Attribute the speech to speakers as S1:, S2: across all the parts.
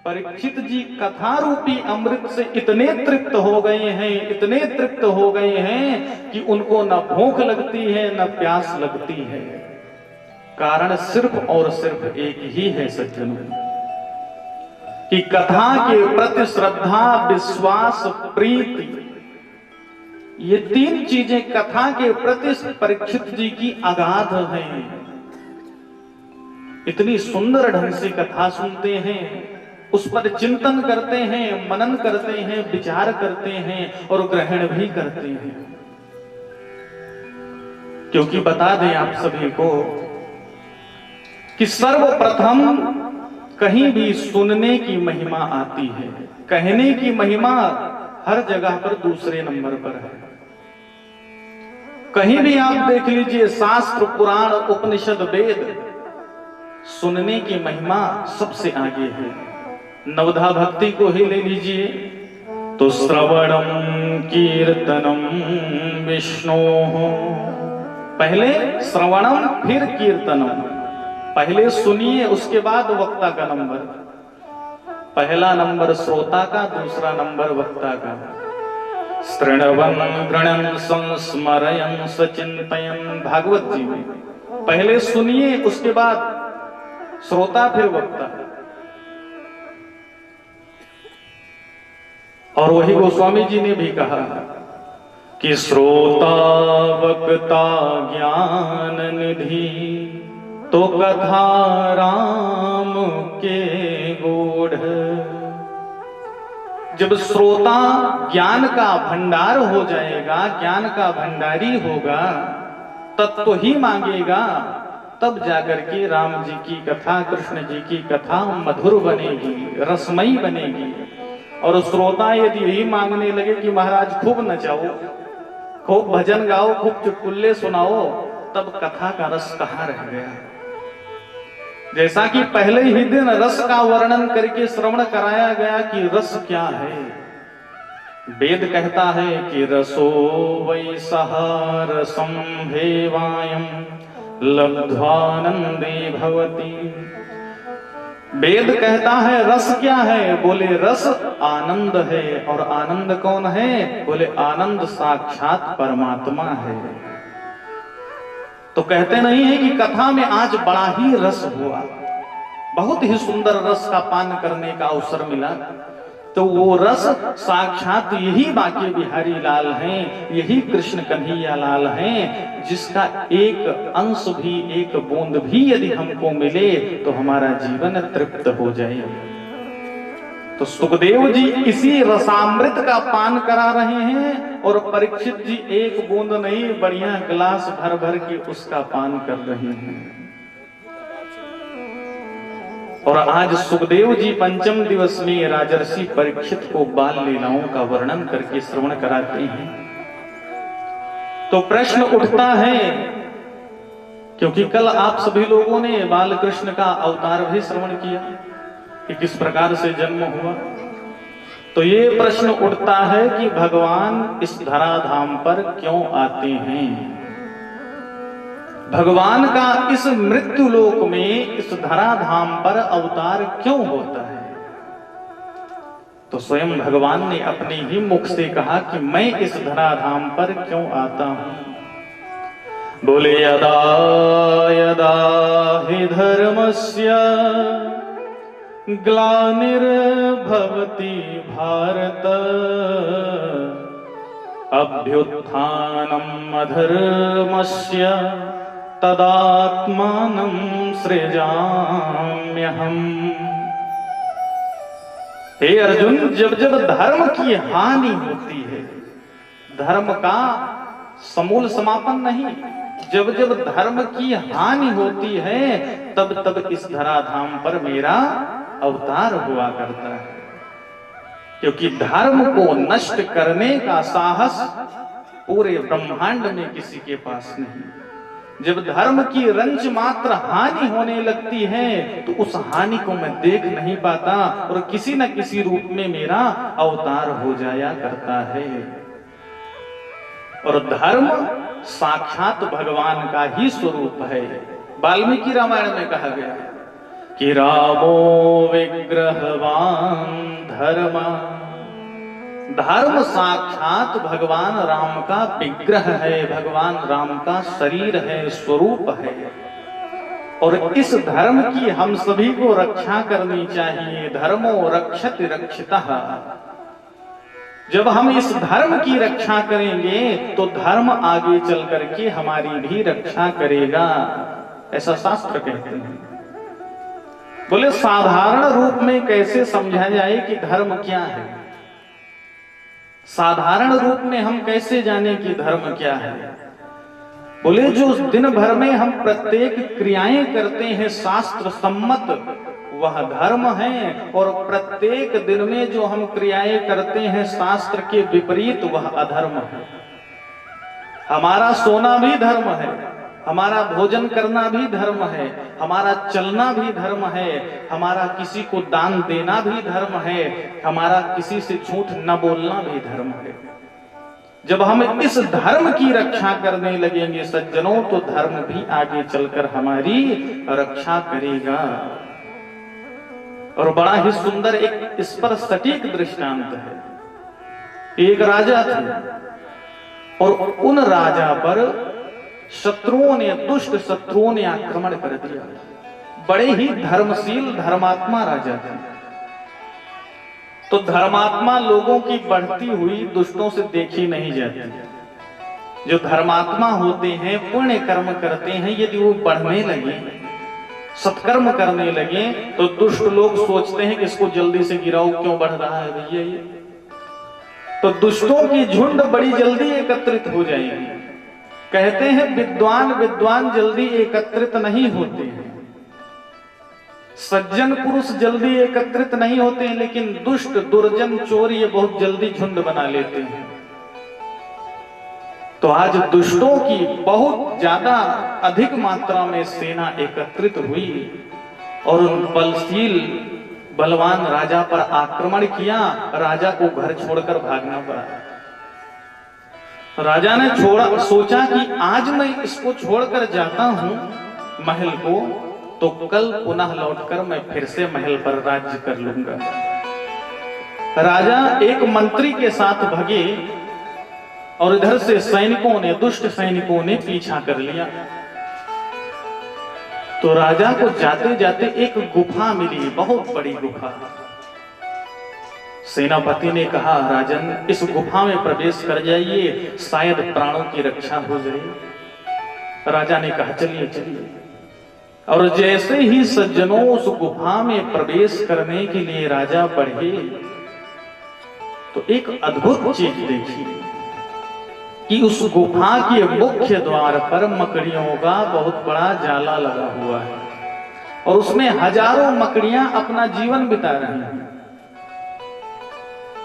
S1: परीक्षित जी कथा रूपी अमृत से इतने तृप्त हो गए हैं, इतने तृप्त हो गए हैं कि उनको न भूख लगती है न प्यास लगती है। कारण सिर्फ और सिर्फ एक ही है सज्जनों, कि कथा के प्रति श्रद्धा, विश्वास, प्रीति, ये तीन चीजें कथा के प्रति परीक्षित जी की अगाध हैं। इतनी सुंदर ढंग से कथा सुनते हैं, उस पर चिंतन करते हैं, मनन करते हैं, विचार करते हैं और ग्रहण भी करते हैं। क्योंकि बता दें आप सभी को कि सर्वप्रथम कहीं भी सुनने की महिमा आती है, कहने की महिमा हर जगह पर दूसरे नंबर पर है। कहीं भी आप देख लीजिए, शास्त्र, पुराण, उपनिषद, वेद, सुनने की महिमा सबसे आगे है। नवधा भक्ति को ही ले लीजिए तो श्रवणम कीर्तनम विष्णु, पहले श्रवणम फिर कीर्तनम, पहले सुनिए उसके बाद वक्ता का नंबर। पहला नंबर श्रोता का, दूसरा नंबर वक्ता का। श्रृण्वन् गृणन् संस्मरयन् सचिन्तयन्, भागवत जी में पहले सुनिए उसके बाद श्रोता फिर वक्ता। और वही गोस्वामी जी ने भी कहा कि श्रोता वक्ता ज्ञान निधि, तो कथा राम के गूढ़। जब श्रोता ज्ञान का भंडार हो जाएगा, ज्ञान का भंडारी होगा, तत्व ही मांगेगा, तब जाकर के राम जी की कथा, कृष्ण जी की कथा मधुर बनेगी, रसमयी बनेगी। और श्रोता यदि यही मांगने लगे कि महाराज खूब नचाओ, खूब भजन गाओ, खूब चुटकुल्ले सुनाओ, तब कथा का रस कहाँ रह गया। जैसा कि पहले ही दिन रस का वर्णन करके श्रवण कराया गया कि रस क्या है। वेद कहता है कि रसो वै सहा रसं भेवायं लब्ध्वानंदे भवति। वेद कहता है रस क्या है, बोले रस आनंद है। और आनंद कौन है, बोले आनंद साक्षात परमात्मा है। तो कहते नहीं है कि कथा में आज बड़ा ही रस हुआ, बहुत ही सुंदर रस का पान करने का अवसर मिला। तो वो रस साक्षात यही बांके बिहारी लाल हैं, यही कृष्ण कन्हैया लाल हैं, जिसका एक अंश भी, एक बूंद भी यदि हमको मिले तो हमारा जीवन तृप्त हो जाए। तो सुखदेव जी इसी रसामृत का पान करा रहे हैं और परीक्षित जी एक बूंद नहीं, बढ़िया गिलास भर भर के उसका पान कर रहे हैं। और आज सुखदेव जी पंचम दिवस में राजर्षि परीक्षित को बाल लीलाओं का वर्णन करके श्रवण कराते हैं। तो प्रश्न उठता है, क्योंकि कल आप सभी लोगों ने बाल कृष्ण का अवतार भी श्रवण किया कि किस प्रकार से जन्म हुआ। तो ये प्रश्न उठता है कि भगवान इस धराधाम पर क्यों आते हैं, भगवान का इस मृत्यु लोक में, इस धराधाम पर अवतार क्यों होता है। तो स्वयं भगवान ने अपने ही मुख से कहा कि मैं इस धराधाम पर क्यों आता हूं। बोले यदा यदा हि धर्मस्य ग्लानिर्भवति भारत, अभ्युत्थानम् अधर्मस्य तदात्मानं सृजाम्यहम्। हे अर्जुन, जब जब धर्म की हानि होती है, धर्म का समूल समापन नहीं, जब जब धर्म की हानि होती है तब तब इस धराधाम पर मेरा अवतार हुआ करता है। क्योंकि धर्म को नष्ट करने का साहस पूरे ब्रह्मांड में किसी के पास नहीं। जब धर्म की रंच मात्र हानि होने लगती है तो उस हानि को मैं देख नहीं पाता और किसी न किसी रूप में मेरा अवतार हो जाया करता है। और धर्म साक्षात भगवान का ही स्वरूप है। वाल्मीकि रामायण में कहा गया कि रामो विग्रहवान धर्म, धर्म साक्षात भगवान राम का विग्रह है, भगवान राम का शरीर है, स्वरूप है। और इस धर्म की हम सभी को रक्षा करनी चाहिए। धर्मो रक्षति रक्षितः। जब हम इस धर्म की रक्षा करेंगे तो धर्म आगे चल करके हमारी भी रक्षा करेगा, ऐसा शास्त्र कहते हैं। बोले साधारण रूप में कैसे समझा जाए कि धर्म क्या है? साधारण रूप में हम कैसे जाने कि धर्म क्या है? बोले जो दिन भर में हम प्रत्येक क्रियाएं करते हैं शास्त्र सम्मत, वह धर्म है। और प्रत्येक दिन में जो हम क्रियाएं करते हैं शास्त्र के विपरीत, वह अधर्म है। हमारा सोना भी धर्म है, हमारा भोजन करना भी धर्म है, हमारा चलना भी धर्म है, हमारा किसी को दान देना भी धर्म है, हमारा किसी से झूठ न बोलना भी धर्म है। जब हम इस धर्म की रक्षा करने लगेंगे सज्जनों, तो धर्म भी आगे चलकर हमारी रक्षा करेगा। और बड़ा ही सुंदर एक इस पर सटीक दृष्टांत है। एक राजा थे और उन राजा पर शत्रुओं ने, दुष्ट शत्रुओं ने आक्रमण कर दिया। बड़े ही धर्मशील धर्मात्मा राजा थे। तो धर्मात्मा लोगों की बढ़ती हुई दुष्टों से देखी नहीं जाती। जो धर्मात्मा होते हैं, पुण्य कर्म करते हैं, यदि वो बढ़ने लगे, सत्कर्म करने लगे, तो दुष्ट लोग सोचते हैं कि इसको जल्दी से गिराओ, क्यों बढ़ रहा है भैया ये। तो दुष्टों की झुंड बड़ी जल्दी एकत्रित हो जाएगी। कहते हैं विद्वान जल्दी एकत्रित नहीं होते हैं, सज्जन पुरुष जल्दी एकत्रित नहीं होते हैं, लेकिन दुष्ट दुर्जन चोर ये बहुत जल्दी झुंड बना लेते हैं। तो आज दुष्टों की बहुत ज्यादा अधिक मात्रा में सेना एकत्रित हुई और उन बलशील बलवान राजा पर आक्रमण किया। राजा को घर छोड़कर भागना पड़ा। राजा ने सोचा कि आज मैं इसको छोड़कर जाता हूं महल को, तो कल पुनः लौटकर मैं फिर से महल पर राज्य कर लूंगा। राजा एक मंत्री के साथ भगे और इधर से सैनिकों ने, दुष्ट सैनिकों ने पीछा कर लिया। तो राजा को जाते जाते एक गुफा मिली, बहुत बड़ी गुफा। सेनापति ने कहा, राजन इस गुफा में प्रवेश कर जाइए, शायद प्राणों की रक्षा हो जाए। राजा ने कहा चलिए चलिए। और जैसे ही सज्जनों उस गुफा में प्रवेश करने के लिए राजा बढ़े, तो एक अद्भुत चीज देखी कि उस गुफा के मुख्य द्वार पर मकड़ियों का बहुत बड़ा जाला लगा हुआ है और उसमें हजारों मकड़ियां अपना जीवन बिता रही हैं।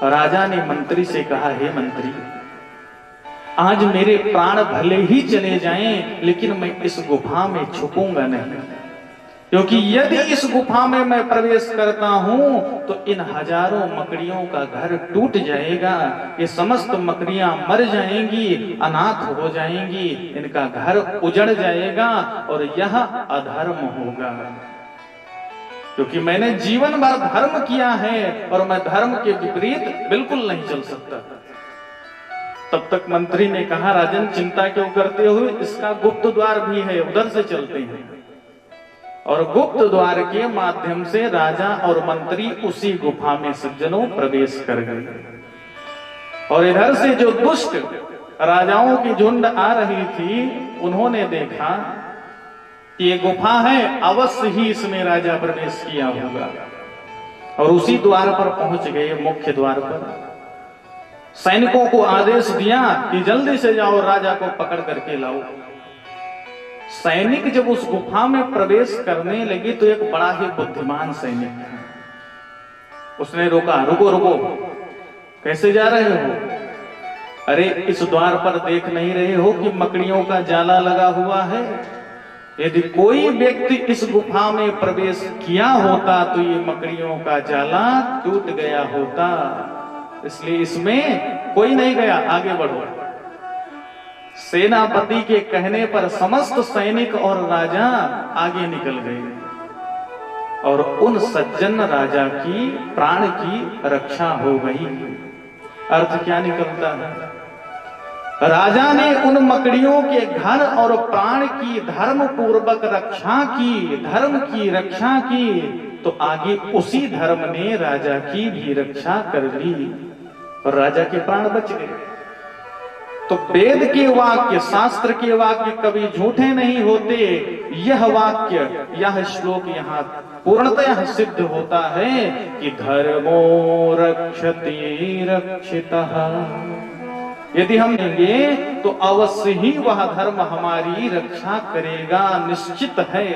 S1: राजा ने मंत्री से कहा, हे मंत्री, आज मेरे प्राण भले ही चले जाएं, लेकिन मैं इस गुफा में छुपूंगा नहीं, क्योंकि यदि इस गुफा में मैं प्रवेश करता हूं तो इन हजारों मकड़ियों का घर टूट जाएगा, ये समस्त मकड़ियां मर जाएंगी, अनाथ हो जाएंगी, इनका घर उजड़ जाएगा और यह अधर्म होगा। क्योंकि मैंने जीवन भर धर्म किया है और मैं धर्म के विपरीत बिल्कुल नहीं चल सकता। तब तक मंत्री ने कहा, राजन चिंता क्यों करते हो, इसका गुप्त द्वार भी है, उधर से चलते हैं। और गुप्त द्वार के माध्यम से राजा और मंत्री उसी गुफा में सज्जनों प्रवेश कर गए। और इधर से जो दुष्ट राजाओं की झुंड आ रही थी, उन्होंने देखा ये गुफा है, अवश्य ही इसमें राजा प्रवेश किया होगा। और उसी द्वार पर पहुंच गए, मुख्य द्वार पर। सैनिकों को आदेश दिया कि जल्दी से जाओ, राजा को पकड़ करके लाओ। सैनिक जब उस गुफा में प्रवेश करने लगे तो एक बड़ा ही बुद्धिमान सैनिक था। उसने रोका, रुको रुको, कैसे जा रहे हो? अरे इस द्वार पर देख नहीं रहे हो कि मकड़ियों का जाला लगा हुआ है? यदि कोई व्यक्ति इस गुफा में प्रवेश किया होता तो ये मकड़ियों का जाला टूट गया होता, इसलिए इसमें कोई नहीं गया, आगे बढ़ो। सेनापति के कहने पर समस्त सैनिक और राजा आगे निकल गए। और उन सज्जन राजा की प्राण की रक्षा हो गई। अर्थ क्या निकलता है? राजा ने उन मकड़ियों के घर और प्राण की धर्म पूर्वक रक्षा की, धर्म की रक्षा की, तो आगे उसी धर्म ने राजा की भी रक्षा कर ली और राजा के प्राण बच गए। तो वेद के वाक्य, शास्त्र के वाक्य कभी झूठे नहीं होते। यह वाक्य, यह श्लोक यहाँ पूर्णतः सिद्ध होता है कि धर्मो रक्षति रक्षितः। यदि हम लेंगे तो अवश्य ही वह धर्म हमारी रक्षा करेगा, निश्चित है।